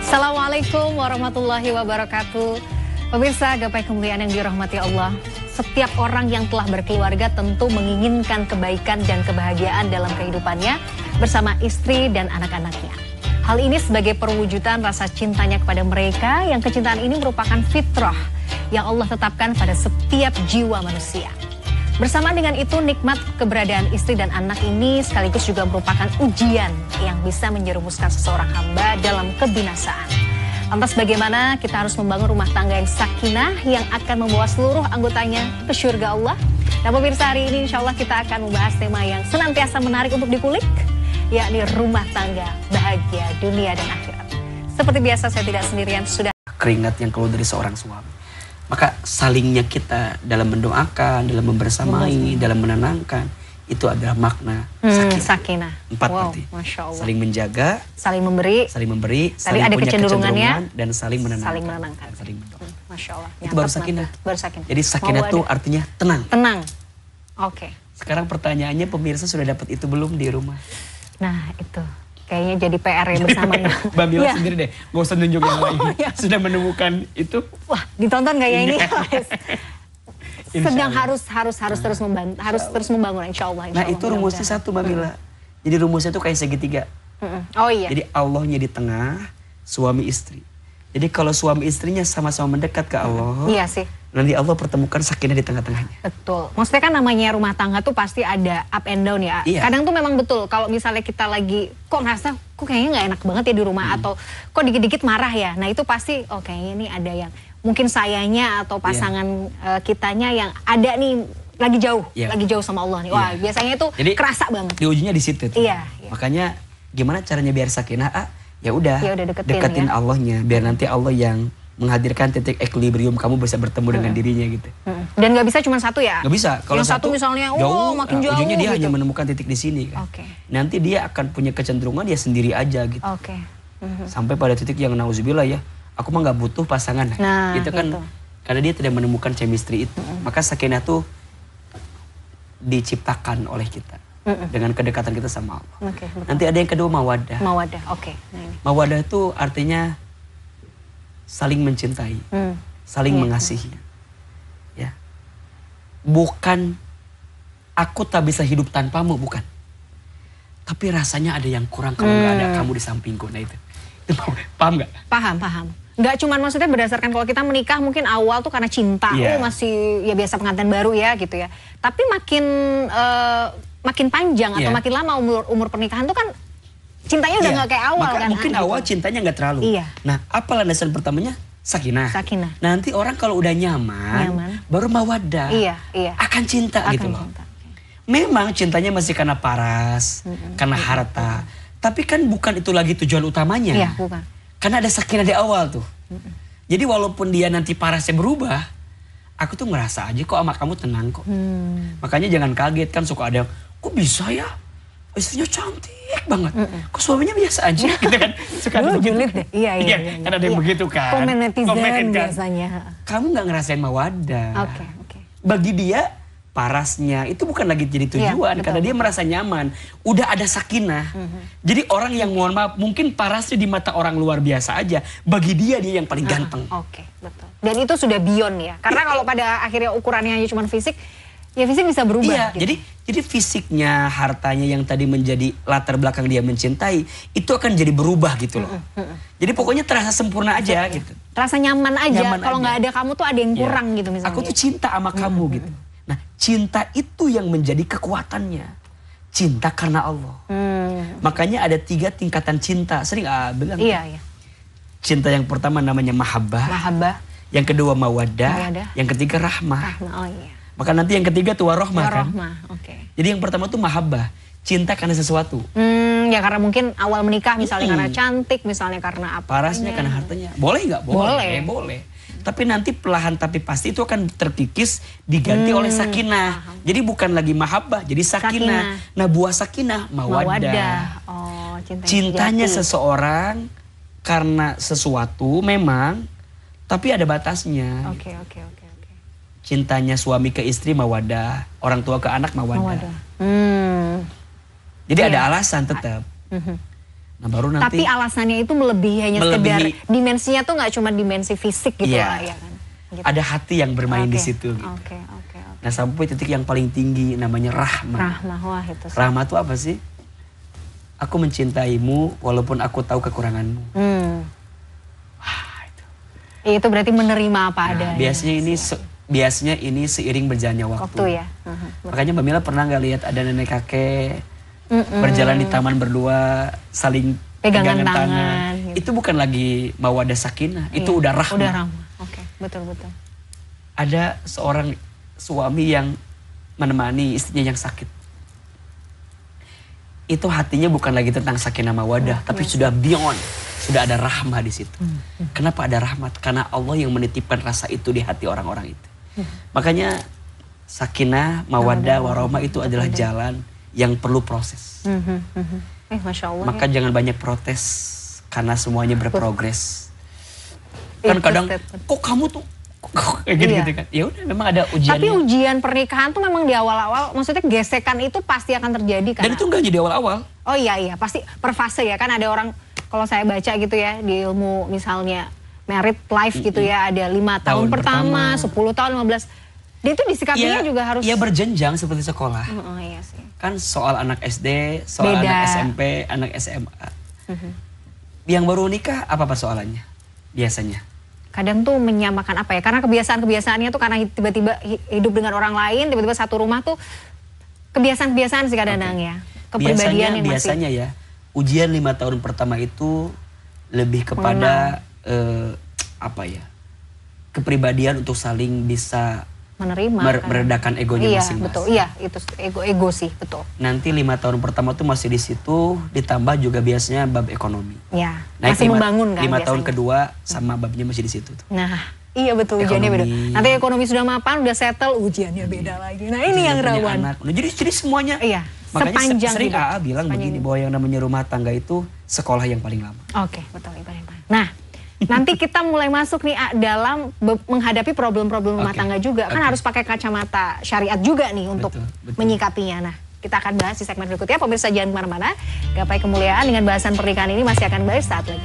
Assalamualaikum warahmatullahi wabarakatuh. Pemirsa gapai kemuliaan yang dirahmati Allah. Setiap orang yang telah berkeluarga tentu menginginkan kebaikan dan kebahagiaan dalam kehidupannya bersama istri dan anak-anaknya. Hal ini sebagai perwujudan rasa cintanya kepada mereka, yang kecintaan ini merupakan fitrah yang Allah tetapkan pada setiap jiwa manusia. Bersamaan dengan itu, nikmat keberadaan istri dan anak ini sekaligus juga merupakan ujian yang bisa menjerumuskan seseorang hamba dalam kebinasaan. Lantas bagaimana kita harus membangun rumah tangga yang sakinah yang akan membawa seluruh anggotanya ke surga Allah? Nah pemirsa, hari ini insya Allah kita akan membahas tema yang senantiasa menarik untuk dikulik, yakni rumah tangga bahagia dunia dan akhirat. Seperti biasa saya tidak sendirian, sudah keringat yang keluar dari seorang suami. Maka salingnya kita dalam mendoakan, dalam membersamai, dalam menenangkan, itu adalah makna sakinah. 4 berarti. Masya Allah. Saling menjaga, saling memberi, tadi saling ada punya kecenderungannya, dan saling menenangkan. Saling mendoa. Masya Allah. Itu baru sakinah. Baru sakinah. Jadi sakinah itu artinya tenang. Tenang. Oke. Sekarang pertanyaannya, pemirsa sudah dapat itu belum di rumah? Nah itu. Kayaknya jadi PR ya bersamanya. Mbak Mila sendiri deh, gak usah nunjuk yang lain. Ya. Sudah menemukan itu? Wah, ditonton gak ya ini? Sedang harus terus membangun, insya Allah. Nah itu rumusnya satu, Mbak Mila. Jadi rumusnya itu kayak segitiga. Oh iya. Jadi Allahnya di tengah, suami istri. Jadi kalau suami istrinya sama-sama mendekat ke Allah, iya sih. Nanti Allah pertemukan sakinah di tengah-tengahnya. Betul. Maksudnya kan namanya rumah tangga tuh pasti ada up and down ya. Iya. Kadang tuh memang betul. Kalau misalnya kita lagi kok ngerasa kok kayaknya nggak enak banget ya di rumah, atau kok dikit-dikit marah ya. Nah itu pasti kayaknya ini ada yang mungkin sayanya atau pasangan kitanya yang ada nih lagi jauh sama Allah nih. Wah biasanya itu jadi, kerasa banget. Diujinya di situ. Iya. Makanya gimana caranya biar sakinah? Ya udah deketin ya. Allahnya, biar nanti Allah yang menghadirkan titik equilibrium, kamu bisa bertemu dengan dirinya gitu. Dan nggak bisa cuma satu ya? Nggak bisa. Kalau satu misalnya, makin jauh. Ujungnya dia gitu. hanya menemukan titik di sini kan. Nanti dia akan punya kecenderungan dia sendiri aja gitu. Sampai pada titik yang nauzubillah ya, aku mah nggak butuh pasangan. Nah, itu kan karena dia tidak menemukan chemistry itu. Maka sakinah tuh diciptakan oleh kita dengan kedekatan kita sama Allah. Nanti ada yang kedua, mawaddah. Mawaddah, Mawaddah itu artinya saling mencintai, saling mengasihi. Ya. Bukan aku tak bisa hidup tanpamu, bukan. Tapi rasanya ada yang kurang kalau nggak ada kamu di sampingku. Nah itu paham nggak? Paham. Nggak cuman maksudnya berdasarkan kalau kita menikah mungkin awal tuh karena cinta, masih ya biasa pengantin baru ya gitu ya. Tapi makin panjang atau makin lama umur pernikahan tuh kan cintanya udah nggak kayak awal. Maka kan. Mungkin awal cintanya nggak terlalu. Nah, apa landasan pertamanya? Sakinah. Nanti orang kalau udah nyaman. Baru mawaddah. Akan cinta gitu loh. Memang cintanya masih karena paras, karena harta. Tapi kan bukan itu lagi tujuan utamanya. Iya, bukan. Karena ada sakinah di awal tuh. Jadi walaupun dia nanti parasnya berubah, aku tuh ngerasa aja kok sama kamu tenang kok. Makanya jangan kaget kan, suka ada kok bisa ya istrinya cantik banget, kok suaminya biasa aja gitu kan. Suka ada julid deh. Iya. Kan ada yang begitu kan. Komen netizen kan. Biasanya. Kamu gak ngerasain mawaddah. Oke. Bagi dia parasnya itu bukan lagi jadi tujuan, karena dia merasa nyaman. Udah ada sakinah. Jadi orang yang mohon maaf mungkin parasnya di mata orang luar biasa aja, bagi dia yang paling ganteng. Oke, betul. Dan itu sudah beyond ya. Karena kalau pada akhirnya ukurannya hanya cuma fisik, ya fisik bisa berubah. Iya, jadi fisiknya, hartanya yang tadi menjadi latar belakang dia mencintai, itu akan jadi berubah gitu loh. Jadi pokoknya terasa sempurna aja gitu. Terasa nyaman aja. Kalau nggak ada kamu tuh ada yang kurang gitu misalnya. Aku tuh cinta sama kamu gitu. Nah, cinta itu yang menjadi kekuatannya. Cinta karena Allah. Makanya ada 3 tingkatan cinta. Sering bilang. Iya. Cinta yang pertama namanya mahabbah. Yang kedua mawaddah. Yang ketiga rahmah. Maka nanti yang ketiga tuh warohmah kan. Jadi yang pertama tuh mahabbah, cinta karena sesuatu. Ya karena mungkin awal menikah misalnya karena cantik, misalnya karena apa? Parasnya karena hartanya. Boleh nggak? Boleh. Tapi nanti perlahan tapi pasti itu akan terkikis diganti oleh sakinah. Jadi bukan lagi mahabbah, jadi sakinah. Nah buah sakinah mawaddah. Cintanya seseorang karena sesuatu memang, tapi ada batasnya. Oke. Cintanya suami ke istri mawaddah, orang tua ke anak mawaddah. Jadi ada alasan tetap. Nah baru nanti. Tapi alasannya itu melebihi hanya sekedar dimensinya tuh nggak cuma dimensi fisik gitu lah ya kan. Gitu. Ada hati yang bermain di situ. Gitu. Oke. Nah sampai titik yang paling tinggi namanya rahmah. Rahmah, wah itu. Rahmah itu apa sih? Aku mencintaimu walaupun aku tahu kekuranganmu. Wah itu. Itu berarti menerima apa adanya. Biasanya ini seiring berjalannya waktu ya. Makanya Mbak Mila pernah nggak lihat ada nenek kakek berjalan di taman berdua saling pegangan tangan. Gitu. Itu bukan lagi mawaddah sakinah, itu udah rahmah. Udah rahmah. Oke, betul. Ada seorang suami yang menemani istrinya yang sakit. Itu hatinya bukan lagi tentang sakinah mawaddah, tapi sudah beyond, sudah ada rahmah di situ. Kenapa ada rahmat? Karena Allah yang menitipkan rasa itu di hati orang-orang itu. Makanya sakinah, mawaddah, warahmah itu adalah jalan yang perlu proses. Masya Allah. Maka jangan banyak protes karena semuanya berprogres. Kan kadang kok kamu tuh kayak gitu kan. Ya udah memang ada ujiannya. Tapi ujian pernikahan tuh memang di awal-awal, maksudnya gesekan itu pasti akan terjadi kan. Dan itu enggak jadi awal-awal. Oh iya, pasti per fase ya kan. Ada orang kalau saya baca gitu ya di ilmu misalnya married life gitu ya, ada 5 tahun pertama, 10 tahun, 15. Dia itu disikapinya juga harus. Ya berjenjang seperti sekolah. Iya sih. Kan soal anak SD, soal anak SMP, anak SMA. Yang baru nikah apa persoalannya? Biasanya. Kadang tuh menyamakan apa ya? Karena kebiasaan-kebiasaannya tuh karena tiba-tiba hidup dengan orang lain, tiba-tiba satu rumah tuh kebiasaan-kebiasaan sih kadang-kadang ya. Kepribadian yang biasanya ya. Ujian 5 tahun pertama itu lebih kepada kepribadian untuk saling bisa menerima meredakan egonya masing-masing. Betul. Iya, itu ego sih, betul. Nanti 5 tahun pertama tuh masih di situ, ditambah juga biasanya bab ekonomi. Ya, masih membangun kan 5 tahun kedua sama babnya masih di situ tuh. Nah, iya betul, ujiannya beda. Nanti ekonomi sudah mapan, udah settle, ujiannya beda lagi. Nah, ini yang rawan. Nah, jadi semuanya. Iya. Makanya sering AA bilang begini, bahwa yang namanya rumah tangga itu sekolah yang paling lama. Oke, betul. Nah, nanti kita mulai masuk nih dalam menghadapi problem-problem rumah tangga juga. Kan harus pakai kacamata syariat juga nih untuk menyikapinya. Nah, kita akan bahas di segmen berikutnya. Pemirsa jangan kemana-mana. Gapai kemuliaan dengan bahasan pernikahan ini masih akan bahas saat lagi.